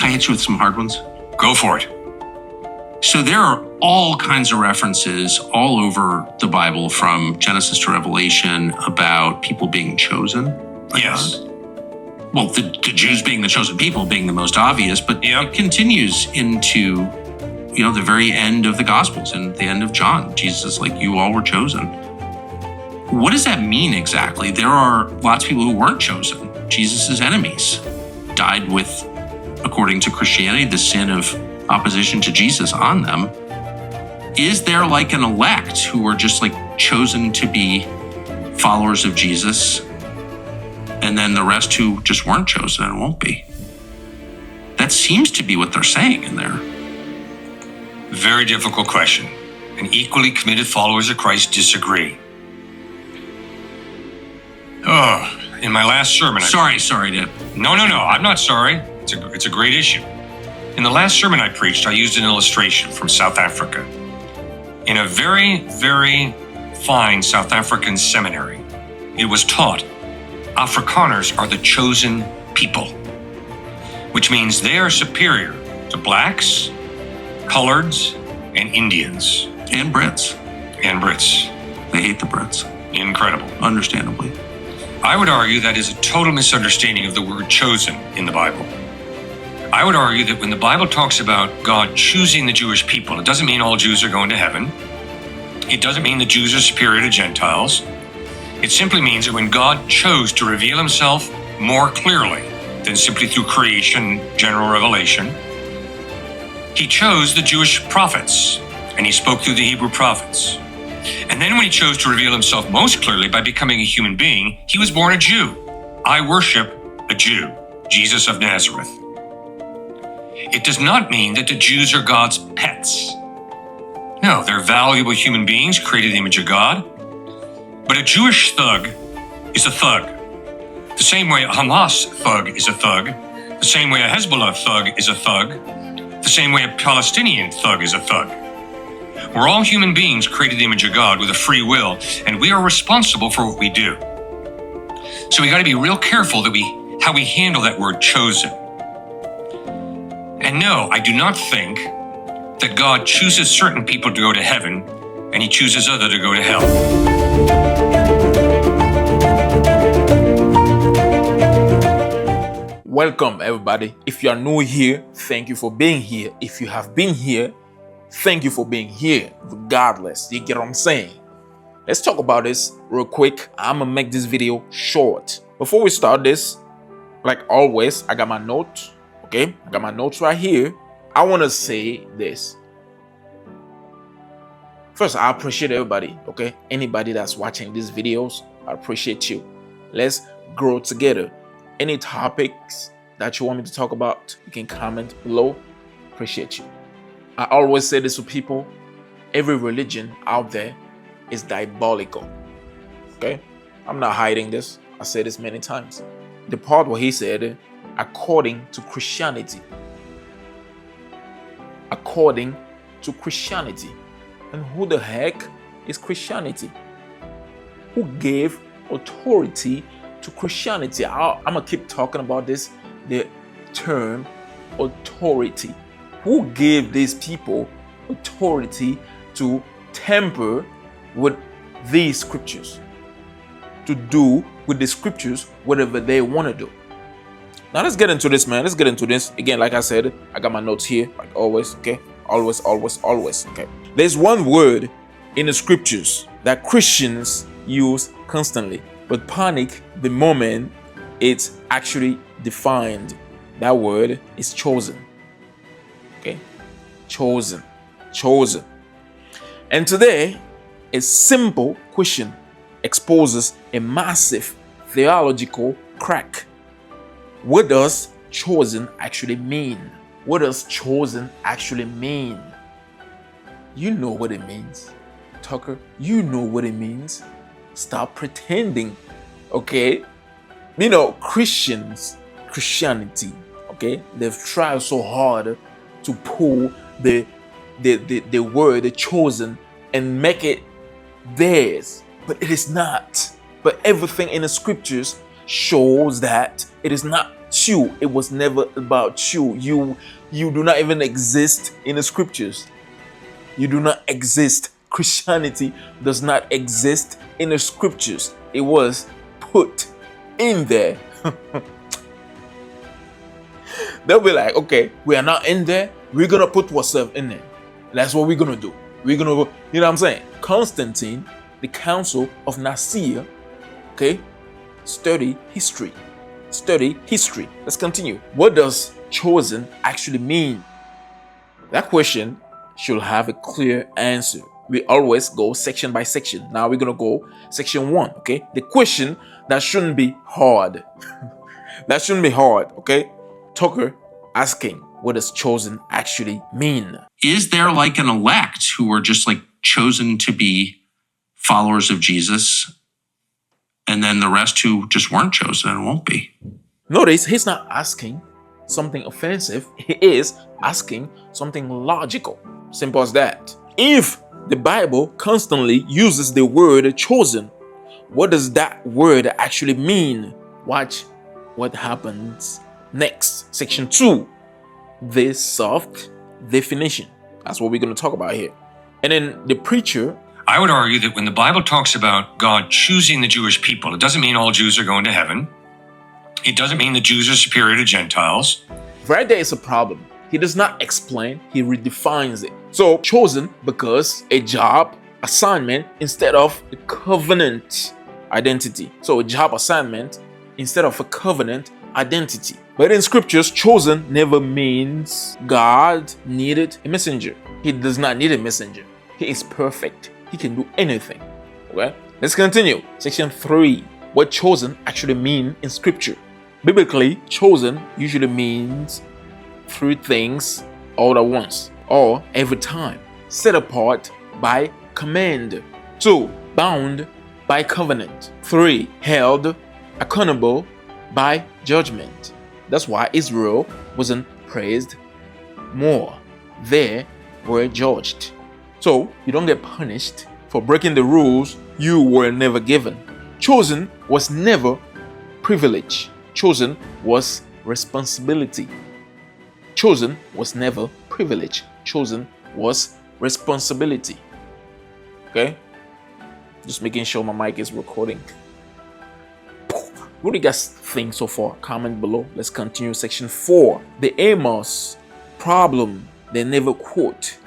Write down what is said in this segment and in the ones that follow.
Can I hit you with some hard ones? Go for it. So there are all kinds of references all over the Bible from Genesis to Revelation about people being chosen by Yes. God. Well, the Jews being the chosen people being the most obvious, but it continues into, the very end of the Gospels and the end of John. Jesus is like, you all were chosen. What does that mean exactly? There are lots of people who weren't chosen. Jesus' enemies died with, according to Christianity, the sin of opposition to Jesus on them. Is there like an elect who are just like chosen to be followers of Jesus, and then the rest who just weren't chosen and won't be? That seems to be what they're saying in there. Very difficult question. And equally committed followers of Christ disagree. Oh, in my last sermon... Sorry, Deb. No, I'm not sorry. It's a great issue. In the last sermon I preached, I used an illustration from South Africa. In a very, very fine South African seminary, it was taught Afrikaners are the chosen people, which means they are superior to blacks, coloreds, and Indians. And Brits. They hate the Brits. Incredible. Understandably. I would argue that is a total misunderstanding of the word chosen in the Bible. I would argue that when the Bible talks about God choosing the Jewish people, it doesn't mean all Jews are going to heaven. It doesn't mean the Jews are superior to Gentiles. It simply means that when God chose to reveal himself more clearly than simply through creation, general revelation, he chose the Jewish prophets, and he spoke through the Hebrew prophets. And then when he chose to reveal himself most clearly by becoming a human being, he was born a Jew. I worship a Jew, Jesus of Nazareth. It does not mean that the Jews are God's pets. No, they're valuable human beings created in the image of God. But a Jewish thug is a thug. The same way a Hamas thug is a thug, the same way a Hezbollah thug is a thug, the same way a Palestinian thug is a thug. We're all human beings created in the image of God with a free will, and we are responsible for what we do. So we got to be real careful that how we handle that word chosen. And no, I do not think that God chooses certain people to go to heaven and he chooses others to go to hell. Welcome, everybody. If you are new here, thank you for being here. If you have been here, thank you for being here, regardless. You get what I'm saying? Let's talk about this real quick. I'm gonna make this video short. Before we start this, like always, I got my notes. Okay, I got my notes right here. I want to say this. First, I appreciate everybody, okay? Anybody that's watching these videos, I appreciate you. Let's grow together. Any topics that you want me to talk about, you can comment below. Appreciate you. I always say this to people. Every religion out there is diabolical, okay? I'm not hiding this. I say this many times. The part where he said, according to Christianity. According to Christianity. And who the heck is Christianity? Who gave authority to Christianity? I'm going to keep talking about this, the term authority. Who gave these people authority to tamper with these scriptures? To do with the scriptures whatever they want to do. Now let's get into this, man. Let's get into this. Again, like I said, I got my notes here, like always, okay? Always, okay? There's one word in the scriptures that Christians use constantly, but panic the moment it's actually defined. That word is chosen, okay? Chosen. And today, a simple question exposes a massive theological crack. What does chosen actually mean? What does chosen actually mean? You know what it means, Tucker. You know what it means. Stop pretending, okay? You know, Christianity, okay? They've tried so hard to pull the word, the chosen, and make it theirs, but it is not. But everything in the scriptures shows that it is not you. It was never about you. You do not even exist in the scriptures. You do not exist. Christianity does not exist in the scriptures. It was put in there. They'll be like, okay, we are not in there. We're going to put ourselves in there. That's what we're going to do. We're going to, you know what I'm saying? Constantine, the Council of Nicaea, okay? Study history. Study history. Let's continue. What does chosen actually mean? That question should have a clear answer. We always go section by section. Now we're going to go section 1, okay? The question that shouldn't be hard. That shouldn't be hard, okay? Tucker asking, what does chosen actually mean? Is there like an elect who were just like chosen to be followers of Jesus, and then the rest who just weren't chosen and won't be? Notice he's not asking something offensive. He is asking something logical. Simple as that. If the Bible constantly uses the word chosen, what does that word actually mean? Watch what happens next. Section 2, the soft definition. That's what we're going to talk about here. And then the preacher. I would argue that when the Bible talks about God choosing the Jewish people, it doesn't mean all Jews are going to heaven. It doesn't mean the Jews are superior to Gentiles. Right there is a problem. He does not explain, he redefines it. So, chosen because a job assignment instead of a covenant identity. So, a job assignment instead of a covenant identity. But in scriptures, chosen never means God needed a messenger. He does not need a messenger. He is perfect. He can do anything. Okay? Let's continue. Section 3. What chosen actually mean in scripture? Biblically, chosen usually means 3 things all at once or every time. Set apart by command. 2. Bound by covenant. 3. Held accountable by judgment. That's why Israel wasn't praised more. They were judged. So you don't get punished for breaking the rules you were never given. Chosen was never privilege. Chosen was responsibility. Chosen was never privilege. Chosen was responsibility. Okay? Just making sure my mic is recording. What do you guys think so far? Comment below. Let's continue section 4. The Amos problem they never quote.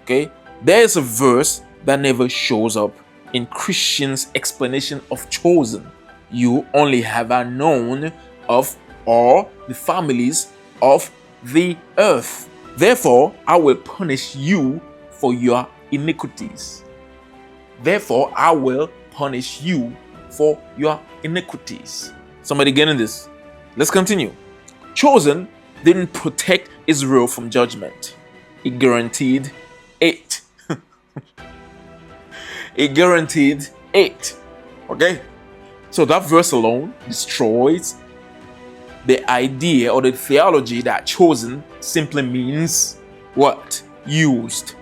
Okay? There's a verse that never shows up in Christians' explanation of chosen. You only have I known of all the families of the earth. Therefore, I will punish you for your iniquities. Therefore, I will punish you for your iniquities. Somebody getting this? Let's continue. Chosen didn't protect Israel from judgment. It guaranteed it. It guaranteed it. Okay? So that verse alone destroys the idea or the theology that chosen simply means what? Used.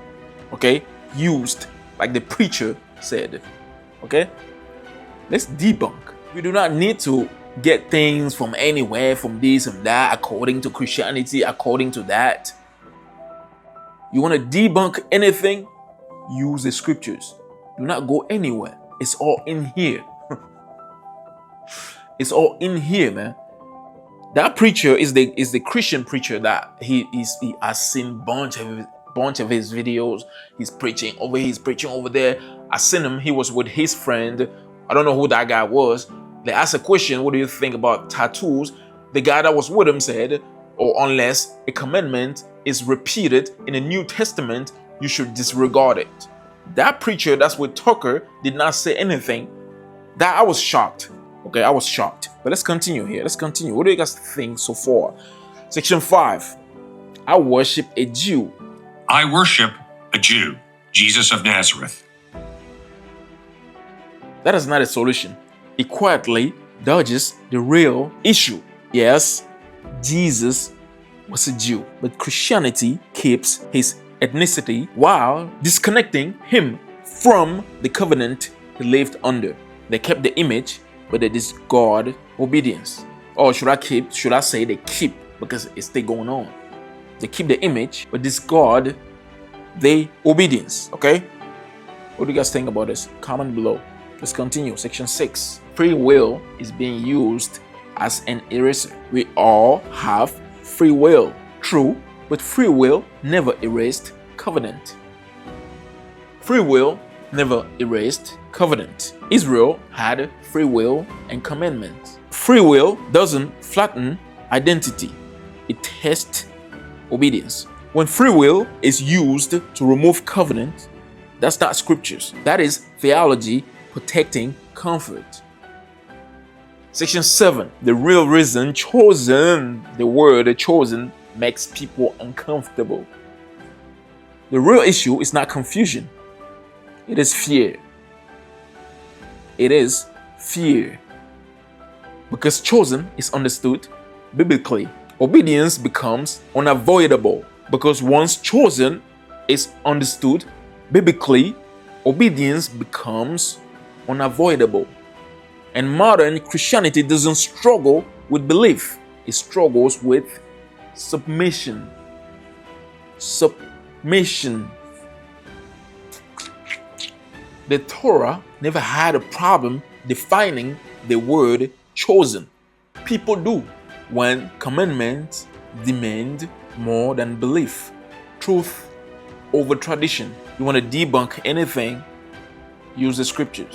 Okay? Used. Like the preacher said. Okay? Let's debunk. We do not need to get things from anywhere, from this and that, according to Christianity, according to that. You want to debunk anything? Use the scriptures. Do not go anywhere. It's all in here. It's all in here, man. That preacher is the Christian preacher that he has seen bunch of his videos. He's preaching over there. I seen him. He was with his friend. I don't know who that guy was. They asked a question, what do you think about tattoos? The guy that was with him said, unless a commandment is repeated in the New Testament, you should disregard it. That preacher that's with Tucker did not say anything. That I was shocked. Okay, I was shocked. But let's continue here. Let's continue. What do you guys think so far? Section 5. I worship a Jew. I worship a Jew, Jesus of Nazareth. That is not a solution. It quietly dodges the real issue. Yes, Jesus was a Jew, but Christianity keeps his ethnicity while disconnecting him from the covenant he lived under. They kept the image, but they discarded obedience. Or should I say they keep, because it's still going on. They keep the image, but discard the obedience. Okay? What do you guys think about this? Comment below. Let's continue. Section 6. Free will is being used as an eraser. We all have free will. True, but free will never erased covenant. Free will never erased covenant. Israel had free will and commandments. Free will doesn't flatten identity. It tests obedience. When free will is used to remove covenant, that's not scriptures. That is theology protecting comfort. Section 7. The real reason chosen, the word chosen, makes people uncomfortable. The real issue is not confusion. It is fear. It is fear. Because chosen is understood biblically, obedience becomes unavoidable. Because once chosen is understood biblically, obedience becomes unavoidable. And modern Christianity doesn't struggle with belief. It struggles with submission. Submission. The Torah never had a problem defining the word chosen. People do when commandments demand more than belief. Truth over tradition. You want to debunk anything, use the scriptures.